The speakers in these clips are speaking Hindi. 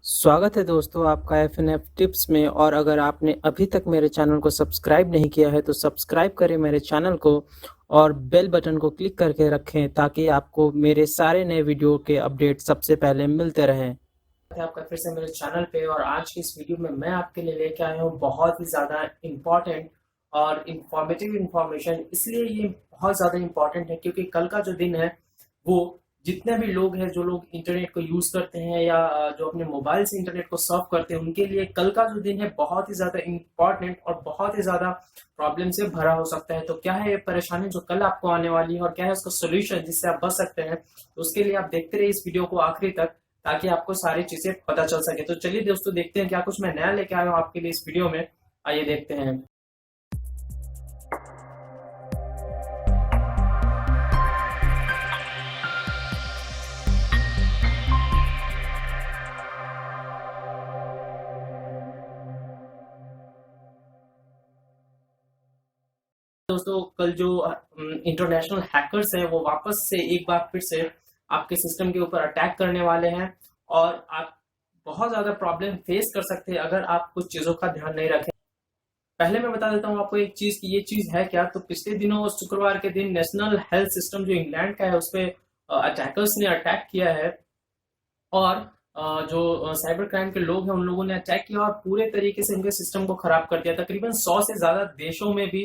स्वागत है दोस्तों आपका एफ टिप्स में। और अगर आपने अभी तक मेरे चैनल को सब्सक्राइब नहीं किया है तो सब्सक्राइब करें मेरे चैनल को और बेल बटन को क्लिक करके रखें ताकि आपको मेरे सारे नए वीडियो के अपडेट सबसे पहले मिलते रहें। आपका फिर से मेरे चैनल पे और आज की इस वीडियो में मैं आपके लिए लेके आया हूँ बहुत ही ज़्यादा इम्पॉर्टेंट और इन्फॉर्मेटिव इन्फॉर्मेशन। इसलिए ये बहुत ज़्यादा इम्पॉर्टेंट है क्योंकि कल का जो दिन है वो जितने भी लोग हैं जो लोग इंटरनेट को यूज करते हैं या जो अपने मोबाइल से इंटरनेट को सर्व करते हैं उनके लिए कल का जो दिन है बहुत ही ज्यादा इम्पोर्टेंट और बहुत ही ज्यादा प्रॉब्लम से भरा हो सकता है। तो क्या है ये परेशानी जो कल आपको आने वाली है और क्या है उसका सोल्यूशन जिससे आप बच सकते हैं, तो उसके लिए आप देखते रहिए इस वीडियो को आखिरी तक ताकि आपको सारी चीजें पता चल सके। तो चलिए दोस्तों देखते हैं क्या कुछ मैं नया लेके आया हूँ आपके लिए इस वीडियो में। आइए देखते हैं। दोस्तों कल जो इंटरनेशनल हैकर्स हैं वो वापस से एक बार फिर से आपके सिस्टम के ऊपर अटैक करने वाले हैं और आप बहुत ज़्यादा प्रॉब्लम फेस कर सकते हैं अगर आप कुछ चीज़ों का ध्यान नहीं रखें। पहले मैं बता देता हूँ आपको एक चीज़ कि ये चीज़ है क्या। तो पिछले दिनों शुक्रवार के दिन नेशनल हेल्थ सिस्टम जो इंग्लैंड का है उस पर अटैकर्स ने अटैक किया है और जो साइबर क्राइम के लोग हैं उन लोगों ने अटैक किया और पूरे तरीके से इनके सिस्टम को खराब कर दिया। तकरीबन 100 से ज्यादा देशों में भी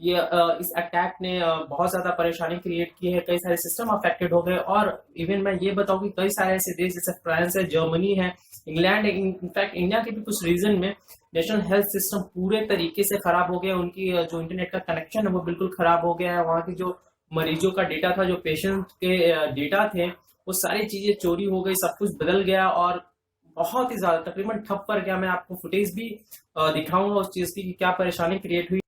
ये इस अटैक ने बहुत ज्यादा परेशानी क्रिएट की है। कई सारे सिस्टम अफेक्टेड हो गए और इवन मैं ये बताऊं कि कई सारे ऐसे देश जैसे फ्रांस है, जर्मनी है, इंग्लैंड है, इनफैक्ट इंडिया के भी कुछ रीजन में नेशनल हेल्थ सिस्टम पूरे तरीके से खराब हो गया। उनकी जो इंटरनेट का कनेक्शन है वो बिल्कुल खराब हो गया है। वहाँ की जो मरीजों का डेटा था, जो पेशेंट के डेटा थे, वो सारी चीजें चोरी हो गई, सब कुछ बदल गया और बहुत ही ज्यादा तकरीबन ठप कर गया। मैं आपको फुटेज भी दिखाऊंगा उस चीज की कि क्या परेशानी क्रिएट हुई।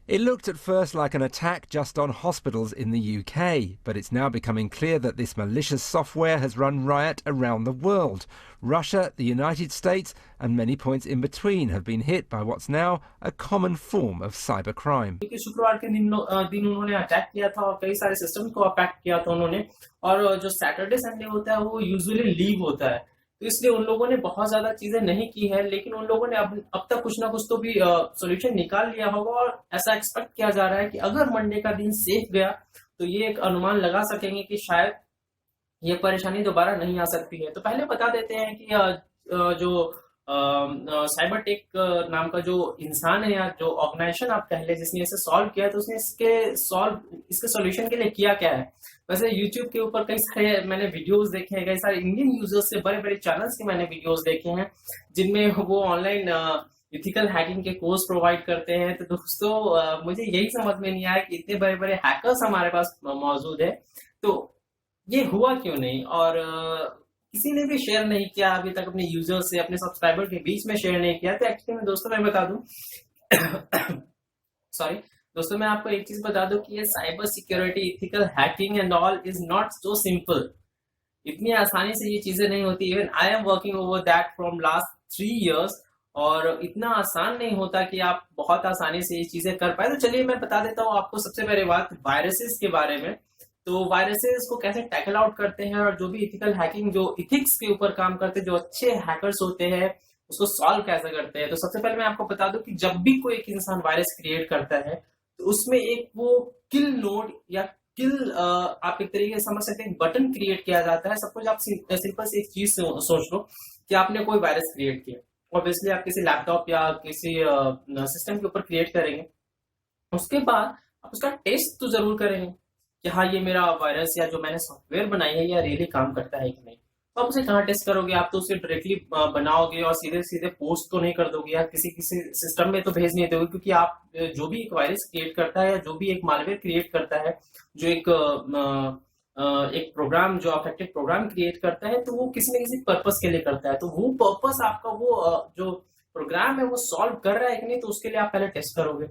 It looked at first like an attack just on hospitals in the UK, but it's now becoming clear that this malicious software has run riot around the world. Russia, the United States, and many points in between have been hit by what's now a common form of cybercrime. क्योंकि शुक्रवार के दिन उन्होंने अटैक किया था और कई सारे सिस्टम को अफेक्ट किया था उन्होंने। और जो सैटरडे संडे होता है वो यूजुअली लीव होता है, तो इसलिए उन लोगों ने बहुत ज्यादा चीजें नहीं की है, लेकिन उन लोगों ने अब तक कुछ ना कुछ तो भी सोल्यूशन निकाल लिया होगा। और ऐसा एक्सपेक्ट किया जा रहा है कि अगर मंडे का दिन सेफ गया तो ये एक अनुमान लगा सकेंगे कि शायद ये परेशानी दोबारा नहीं आ सकती है। तो पहले बता देते हैं कि जो साइबर टेक नाम का जो इंसान है या जो ऑर्गेनाइजेशन आप कह ले जिसने इसे सॉल्व किया है, तो उसने इसके सॉल्यूशन के लिए किया क्या है। वैसे यूट्यूब के ऊपर कई सारे मैंने वीडियोस देखे हैं, कई सारे इंडियन यूजर्स से बड़े बड़े चैनल्स के मैंने वीडियोस देखे हैं जिनमें वो ऑनलाइन इथिकल हैकिंग के कोर्स प्रोवाइड करते हैं। तो दोस्तों मुझे यही समझ में नहीं आया कि इतने बड़े बड़े हैकर्स हमारे पास मौजूद है तो ये हुआ क्यों नहीं। और किसी ने भी शेयर नहीं किया अभी तक अपने यूजर से, अपने सब्सक्राइबर के बीच में शेयर नहीं किया। तो एक्चुअली में दोस्तों मैं बता दूं सॉरी दोस्तों, मैं आपको एक चीज बता दूं कि ये cyber security, ethical hacking and all is not so simple. इतनी आसानी से ये चीजें नहीं होती। Even I am working over that from last 3 years और इतना आसान नहीं होता कि आप बहुत आसानी से ये चीजें कर पाए। तो चलिए मैं बता देता हूँ आपको सबसे पहले बात वायरसेस के बारे में। तो वायरसेस को कैसे टैकल आउट करते हैं और जो भी इथिकल हैकिंग, जो इथिक्स के ऊपर काम करते हैं, जो अच्छे हैकर्स होते हैं, उसको सॉल्व कैसे करते हैं। तो सबसे पहले मैं आपको बता दूं कि जब भी कोई एक इंसान वायरस क्रिएट करता है तो उसमें एक वो किल नोड या किल आप एक तरीके से समझ सकते हैं बटन क्रिएट किया जाता है। सपोज आप सिंपल से एक चीज सोच लो कि आपने कोई वायरस क्रिएट किया, ऑब्वियसली आप किसी लैपटॉप या किसी सिस्टम के ऊपर क्रिएट करेंगे। उसके बाद आप उसका टेस्ट तो जरूर करेंगे कि हाँ ये मेरा वायरस या जो मैंने सॉफ्टवेयर बनाई है या रियली काम करता है कि नहीं। तो आप उसे कहाँ टेस्ट करोगे? आप तो उसे डायरेक्टली बनाओगे और सीधे सीधे पोस्ट तो नहीं कर दोगे या किसी किसी सिस्टम में तो भेज नहीं दोगे, क्योंकि आप जो भी एक वायरस क्रिएट करता है या जो भी एक मालवेयर क्रिएट करता है, जो एक प्रोग्राम, जो अफेक्टेड प्रोग्राम क्रिएट करता है, तो वो किसी न किसी पर्पस के लिए करता है। तो वो पर्पस आपका वो जो प्रोग्राम है वो सॉल्व कर रहा है कि नहीं, तो उसके लिए आप पहले टेस्ट करोगे।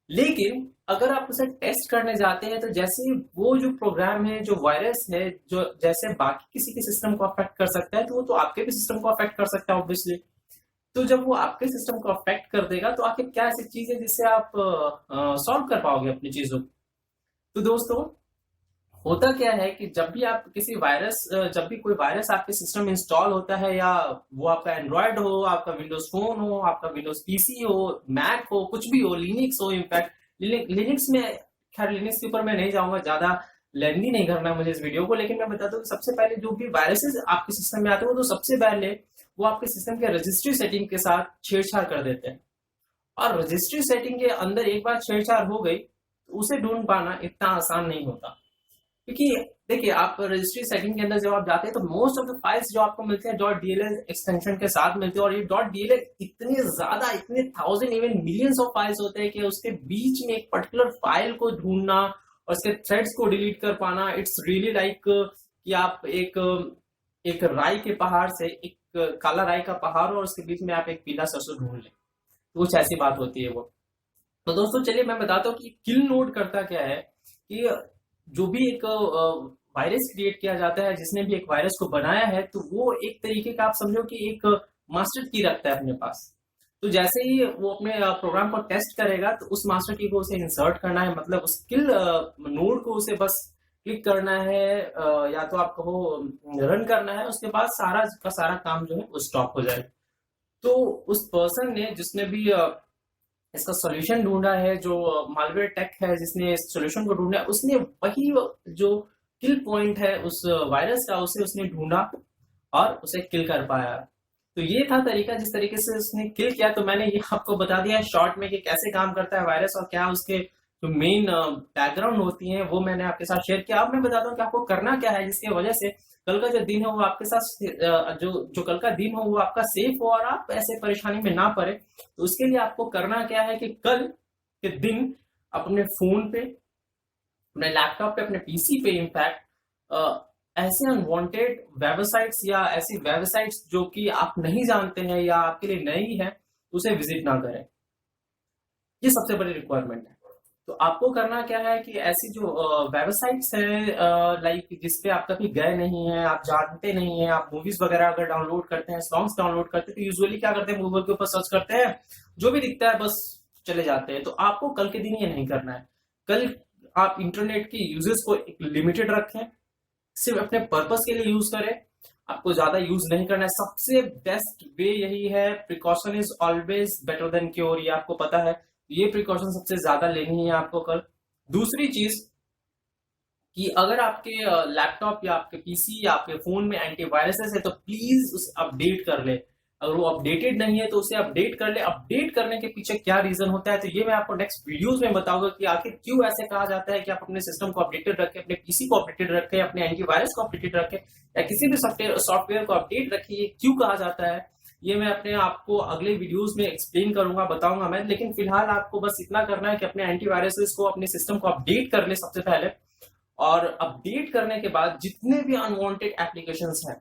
लेकिन अगर आप उसे टेस्ट करने जाते हैं तो जैसे ही वो जो प्रोग्राम है, जो वायरस है, जो जैसे बाकी किसी के सिस्टम को अफेक्ट कर सकता है, तो वो तो आपके भी सिस्टम को अफेक्ट कर सकता है ऑब्वियसली। तो जब वो आपके सिस्टम को अफेक्ट कर देगा तो आखिर क्या ऐसी चीज है जिससे आप सॉल्व कर पाओगे अपनी चीजों को। तो दोस्तों होता क्या है कि जब भी आप किसी वायरस जब भी कोई वायरस आपके सिस्टम में इंस्टॉल होता है, या वो आपका एंड्रॉयड हो, आपका विंडोज फोन हो, आपका विंडोज पीसी हो, मैक हो, कुछ भी हो, लिनक्स हो, इनफैक्ट लिनक्स में, खैर लिनक्स के ऊपर मैं नहीं जाऊंगा, ज्यादा लेंदी नहीं करना है मुझे इस वीडियो को, लेकिन मैं बताता हूँ कि सबसे पहले जो भी वायरसेस आपके सिस्टम में आते हैं, वो तो सबसे पहले वो आपके सिस्टम के रजिस्ट्री सेटिंग के साथ छेड़छाड़ कर देते हैं। और रजिस्ट्री सेटिंग के अंदर एक बार छेड़छाड़ हो गई तो उसे ढूंढ पाना इतना आसान नहीं होता। क्योंकि देखिए, आप रजिस्ट्री सेटिंग के अंदर जब आप जाते हैं तो मोस्ट ऑफ द फाइल्स जो आपको मिलते हैं .dll एक्सटेंशन के साथ मिलते हैं, और ये .dll इतने ज्यादा, इतने thousand even millions of files होते हैं कि उसके बीच में एक पर्टिकुलर फाइल को ढूंढना और उसके थ्रेड्स को डिलीट कर पाना, इट्स रियली लाइक कि आप एक एक राई के पहाड़ से, एक काला राई का पहाड़ और उसके बीच में आप एक पीला सरसों ढूंढ लें, तो कुछ ऐसी बात होती है वो। तो दोस्तों चलिए मैं बताता हूँ कि किल नोड करता क्या है। कि जो भी एक वायरस क्रिएट किया जाता है, जिसने भी एक वायरस को बनाया है, तो वो एक तरीके का आप समझो कि एक मास्टर की रखता है अपने पास। तो जैसे ही वो अपने प्रोग्राम को टेस्ट करेगा, तो उस मास्टर की को उसे इंसर्ट करना है, मतलब उस किल नोड को उसे बस क्लिक करना है, या तो आप कहो रन करना है, उसके बाद सारा का सारा काम जो है वो स्टॉप हो जाए। तो उस पर्सन ने, जिसने भी इसका सॉल्यूशन ढूंढा है, जो मालवेयर टेक है जिसने इस सॉल्यूशन को ढूंढा है, उसने वही जो किल पॉइंट है उस वायरस का, उसे उसने ढूंढा और उसे किल कर पाया। तो ये था तरीका जिस तरीके से उसने किल किया। तो मैंने ये आपको बता दिया शॉर्ट में कि कैसे काम करता है वायरस और क्या उसके जो मेन बैकग्राउंड होती है, वो मैंने आपके साथ शेयर किया। अब मैं बताता हूँ कि आपको करना क्या है, जिसकी वजह से कल का जो दिन है वो आपके साथ जो जो कल का दिन हो वो आपका सेफ हो और आप ऐसे परेशानी में ना पड़े। तो उसके लिए आपको करना क्या है कि कल के दिन अपने फोन पे, अपने लैपटॉप पे, अपने पीसी पे इनफैक्ट ऐसे अनवांटेड वेबसाइट्स या ऐसी वेबसाइट्स जो कि आप नहीं जानते हैं या आपके लिए नई है, उसे विजिट ना करें। ये सबसे बड़ी रिक्वायरमेंट है। तो आपको करना क्या है कि ऐसी जो वेबसाइट्स है लाइक जिस पे आप कभी गए नहीं हैं, आप जानते नहीं हैं, आप मूवीज वगैरह अगर डाउनलोड करते हैं, सॉन्ग्स डाउनलोड करते हैं, तो यूजुअली क्या करते हैं, गूगल के ऊपर सर्च करते हैं, जो भी दिखता है बस चले जाते हैं। तो आपको कल के दिन ये नहीं करना है। कल आप इंटरनेट की यूजेस को एक लिमिटेड रखें, सिर्फ अपने पर्पस के लिए यूज करें, आपको ज्यादा यूज नहीं करना है। सबसे बेस्ट वे यही है, precaution is always better than cure, ये आपको पता है। ये प्रिकॉशन सबसे ज्यादा लेनी है आपको कल। दूसरी चीज कि अगर आपके लैपटॉप या आपके पीसी या आपके फोन में एंटीवायरसेस है, तो प्लीज उसे अपडेट कर ले। अगर वो अपडेटेड नहीं है तो उसे अपडेट कर ले। अपडेट करने के पीछे क्या रीजन होता है, तो ये मैं आपको नेक्स्ट वीडियोस में बताऊंगा कि आखिर क्यों ऐसे कहा जाता है कि आप अपने सिस्टम को अपडेटेड रखें, अपने पीसी को अपडेटेड रखें, अपने एंटीवायरस को अपडेटेड रखें, या किसी भी सॉफ्टवेयर को अपडेट रखें, ये क्यों कहा जाता है। ये मैं अपने आपको अगले वीडियोस में एक्सप्लेन करूंगा, बताऊंगा मैं। लेकिन फिलहाल आपको बस इतना करना है कि अपने एंटीवायरसेस को, अपने सिस्टम को अपडेट कर ले सबसे पहले। और अपडेट करने के बाद जितने भी अनवांटेड एप्लीकेशंस हैं,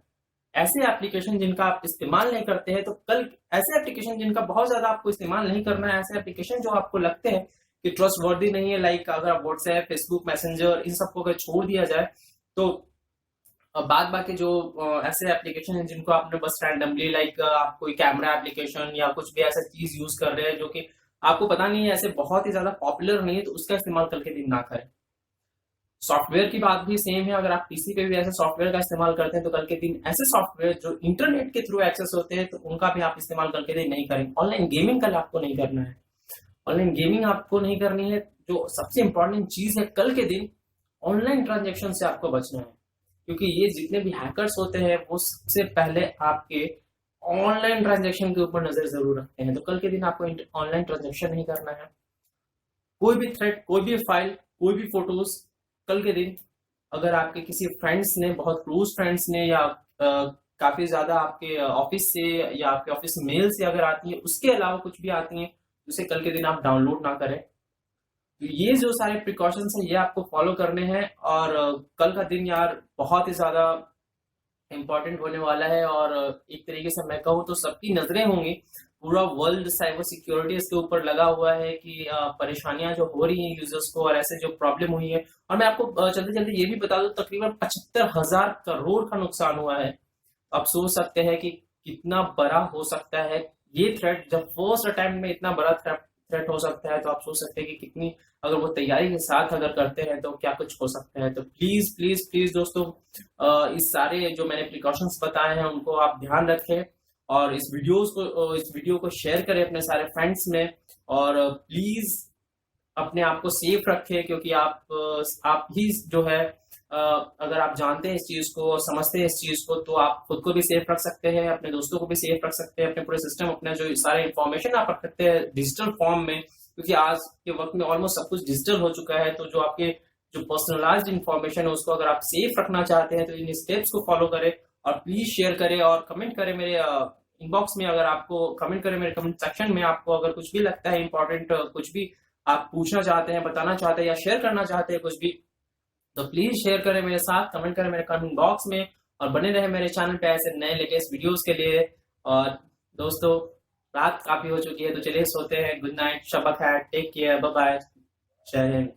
ऐसे एप्लीकेशन जिनका आप इस्तेमाल नहीं करते हैं, तो कल ऐसे एप्लीकेशन जिनका बहुत ज्यादा आपको इस्तेमाल नहीं करना है, ऐसे एप्लीकेशन जो आपको लगते हैं कि ट्रस्ट वर्दी नहीं है, लाइक अगर आप व्हाट्सएप, फेसबुक, मैसेंजर, इन सबको अगर छोड़ दिया जाए, तो बाद बाकी जो ऐसे एप्लीकेशन हैं जिनको आपने बस रैंडमली, लाइक आप कोई कैमरा एप्लीकेशन या कुछ भी ऐसा चीज यूज कर रहे हैं जो कि आपको पता नहीं है, ऐसे बहुत ही ज्यादा पॉपुलर नहीं है, तो उसका इस्तेमाल कल के दिन ना करें। सॉफ्टवेयर की बात भी सेम है। अगर आप पीसी पे भी ऐसे सॉफ्टवेयर का इस्तेमाल करते हैं, तो कल के दिन ऐसे सॉफ्टवेयर जो इंटरनेट के थ्रू एक्सेस होते हैं, तो उनका भी आप इस्तेमाल कल के दिन नहीं करें। ऑनलाइन गेमिंग कल आपको नहीं करना है। ऑनलाइन गेमिंग आपको नहीं करनी है। जो सबसे इंपॉर्टेंट चीज है कल के दिन, ऑनलाइन ट्रांजेक्शन से आपको बचना है। क्योंकि ये जितने भी हैकर्स होते हैं वो सबसे पहले आपके ऑनलाइन ट्रांजेक्शन के ऊपर नजर जरूर रखते हैं। तो कल के दिन आपको ऑनलाइन ट्रांजेक्शन नहीं करना है। कोई भी थ्रेड, कोई भी फाइल, कोई भी फोटोज कल के दिन अगर आपके किसी फ्रेंड्स ने, बहुत क्लोज फ्रेंड्स ने, या काफी ज्यादा आपके ऑफिस से या आपके ऑफिस मेल से अगर आती है, उसके अलावा कुछ भी आती है, उसे कल के दिन आप डाउनलोड ना करें। तो ये जो सारे प्रिकॉशंस हैं ये आपको फॉलो करने हैं। और कल का दिन यार बहुत ही ज्यादा इंपॉर्टेंट होने वाला है। और एक तरीके से मैं कहूँ तो सबकी नजरें होंगी, पूरा वर्ल्ड साइबर सिक्योरिटी इसके ऊपर लगा हुआ है कि परेशानियां जो हो रही हैं यूजर्स को, और ऐसे जो प्रॉब्लम हुई है। और मैं आपको जल्दी जल्दी ये भी बता दूं, तकरीबन 75,000 करोड़ का नुकसान हुआ है। आप सोच सकते हैं कि कितना बड़ा हो सकता है ये थ्रेट। जब फर्स्ट अटेम्प्ट में इतना बड़ा थ्रेट हो सकता है, तो आप सोच सकते हैं कि कितनी, अगर वो तैयारी के साथ अगर करते हैं तो क्या कुछ हो सकता है। तो प्लीज प्लीज प्लीज दोस्तों, इस सारे जो मैंने प्रिकॉशंस बताए हैं उनको आप ध्यान रखें, और इस वीडियो को शेयर करें अपने सारे फ्रेंड्स में, और प्लीज अपने आप को सेफ रखें, क्योंकि आप ही जो है, अगर आप जानते हैं इस चीज को और समझते हैं इस चीज को, तो आप खुद को भी सेफ रख सकते हैं, अपने दोस्तों को भी सेफ रख सकते हैं, अपने पूरे सिस्टम, अपने जो सारे इंफॉर्मेशन आप रख सकते हैं डिजिटल फॉर्म में, क्योंकि आज के वक्त में ऑलमोस्ट सब कुछ डिजिटल हो चुका है। तो जो आपके जो पर्सनलाइज्ड इंफॉर्मेशन है उसको अगर आप सेफ रखना चाहते हैं तो इन स्टेप्स को फॉलो करें, और प्लीज शेयर करें और कमेंट करें मेरे इनबॉक्स में, अगर आपको कमेंट करें मेरे कमेंट सेक्शन में, आपको अगर कुछ भी लगता है इंपॉर्टेंट, कुछ भी आप पूछना चाहते हैं, बताना चाहते हैं या शेयर करना चाहते हैं कुछ भी, तो प्लीज शेयर करें मेरे साथ, कमेंट करें मेरे कमेंट बॉक्स में, और बने रहे मेरे चैनल पे ऐसे नए लेटेस्ट वीडियोस के लिए। और दोस्तों, रात काफी हो चुकी है, तो चलिए सोते हैं। गुड नाइट, शब खैर, टेक केयर, बाय बाय, जय हिंद।